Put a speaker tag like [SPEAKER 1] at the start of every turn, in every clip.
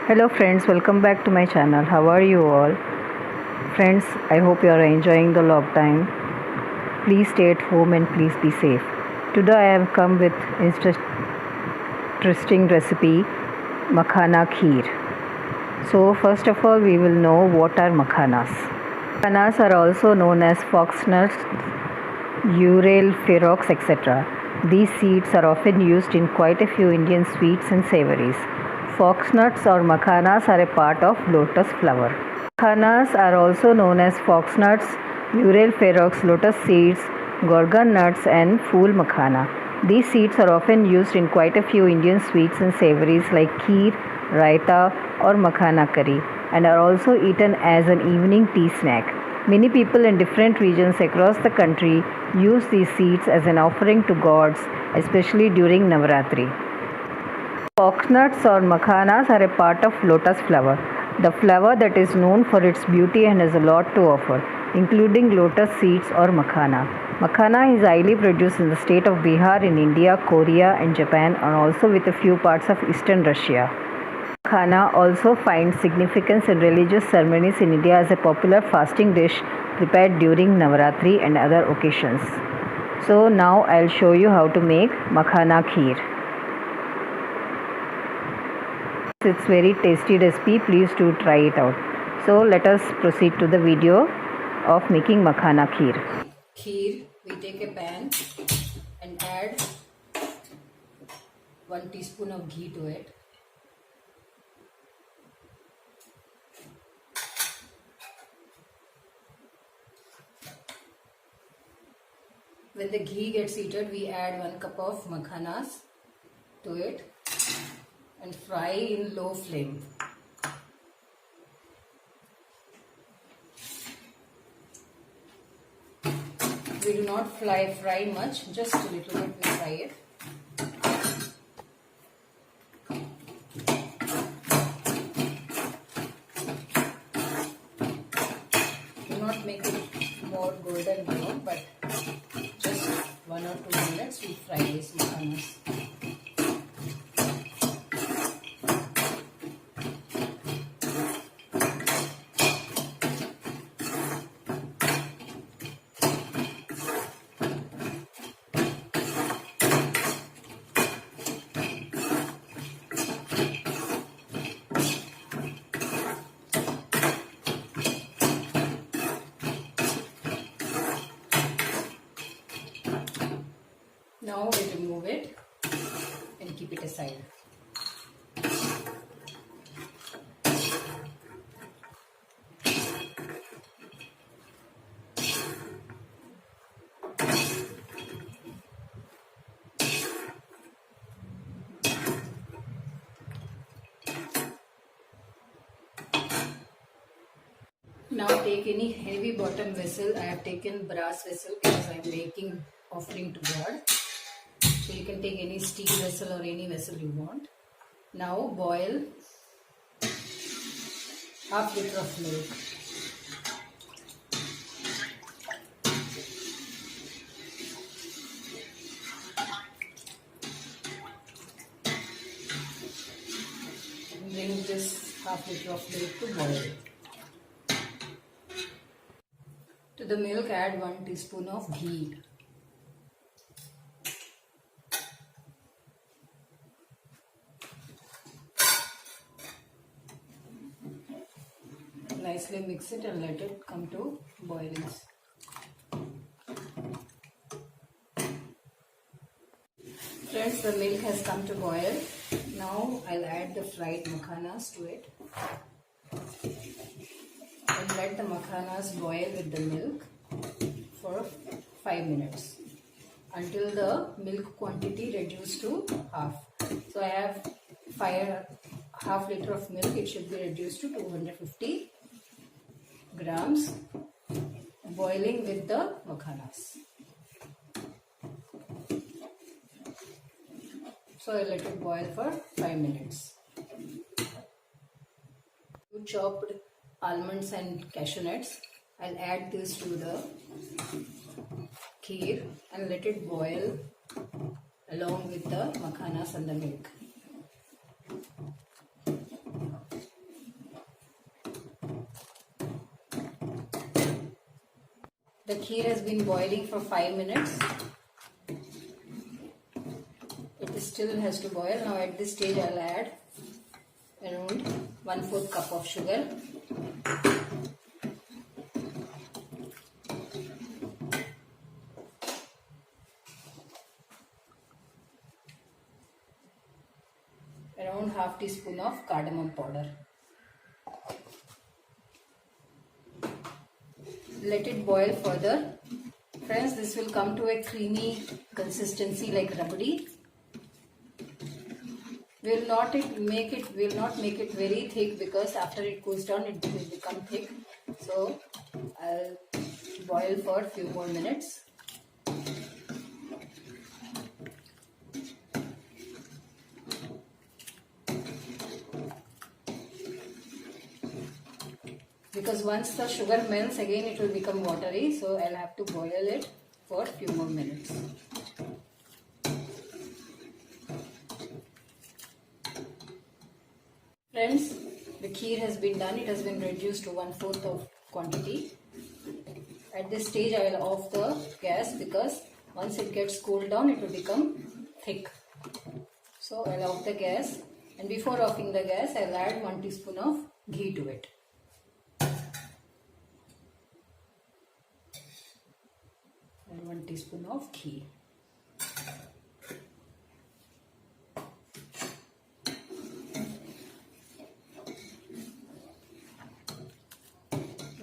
[SPEAKER 1] Hello friends, welcome back to my channel. How are you all? Friends, I hope you are enjoying the lockdown. Please stay at home and please be safe. Today I have come with interesting recipe, makhana kheer. So first of all we will know what are makhanas. Makhanas are also known as foxnuts, ural, ferox, etc. These seeds are often used in quite a few Indian sweets and savories. Foxnuts or makhanas are a part of lotus flower. Makhanas are also known as foxnuts, ural ferox, lotus seeds, gorgon nuts and fool makhana. These seeds are often used in quite a few Indian sweets and savories like kheer, raita or makhana curry and are also eaten as an evening tea snack. Many people in different regions across the country use these seeds as an offering to gods, especially during Navaratri. Foxnuts or makhanas are a part of lotus flower, the flower that is known for its beauty and has a lot to offer, including lotus seeds or makhana. Makhana is highly produced in the state of Bihar in India, Korea and Japan and also with a few parts of eastern Russia. Makhana also finds significance in religious ceremonies in India as a popular fasting dish prepared during Navaratri and other occasions. So now I'll show you how to make makhana kheer. It's very tasty recipe, please do try it out. So let us proceed to the video of making makhana kheer.
[SPEAKER 2] Kheer, we take a pan and add 1 teaspoon of ghee to it. When the ghee gets heated, we add 1 cup of makhanas to it and fry in low flame. We do not fry much, just a little bit we fry it. Do not make it more golden brown, but just 1 or 2 minutes we fry these makhanas. Now we remove it and keep it aside. Now take any heavy bottom vessel. I have taken brass vessel because I am making offering to God. So you can take any steel vessel or any vessel you want. Now boil half liter of milk. Bring this half liter of milk to boil. To the milk add 1 teaspoon of ghee. Nicely mix it and let it come to boiling. Friends, the milk has come to boil. Now I'll add the fried makhanas to it. And let the makhanas boil with the milk for 5 minutes until the milk quantity reduces to half. So I have half liter of milk. It should be reduced to 250 grams, boiling with the makhanas. So I let it boil for 5 minutes. Chopped almonds and cashew nuts. I'll add this to the kheer and let it boil along with the makhanas and the milk. The kheer has been boiling for 5 minutes. It still has to boil. Now at this stage I'll add around 1/4 cup of sugar. Around half teaspoon of cardamom powder. Let it boil further. Friends, this will come to a creamy consistency like rabdi. We'll not make it very thick, because after it cools down it will become thick. So I'll boil for a few more minutes. Because once the sugar melts again it will become watery, so I'll have to boil it for a few more minutes. Friends, the kheer has been done. It has been reduced to 1/4 of quantity. At this stage I will off the gas, because once it gets cooled down it will become thick. So I'll off the gas, and before offing the gas I'll add 1 teaspoon of ghee to it. And 1 teaspoon of ghee.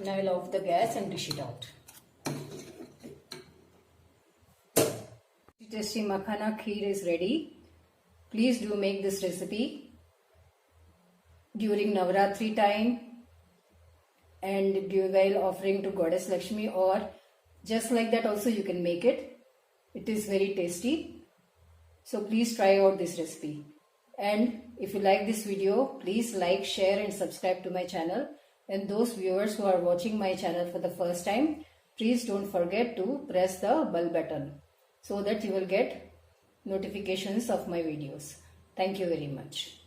[SPEAKER 2] Now I'll off the gas and dish it out. Tasty makhana kheer is ready. Please do make this recipe during Navratri time and while offering to Goddess Lakshmi, or just like that also you can make it. It is very tasty. So please try out this recipe. And if you like this video, please like, share and subscribe to my channel. And those viewers who are watching my channel for the first time, please don't forget to press the bell button so that you will get notifications of my videos. Thank you very much.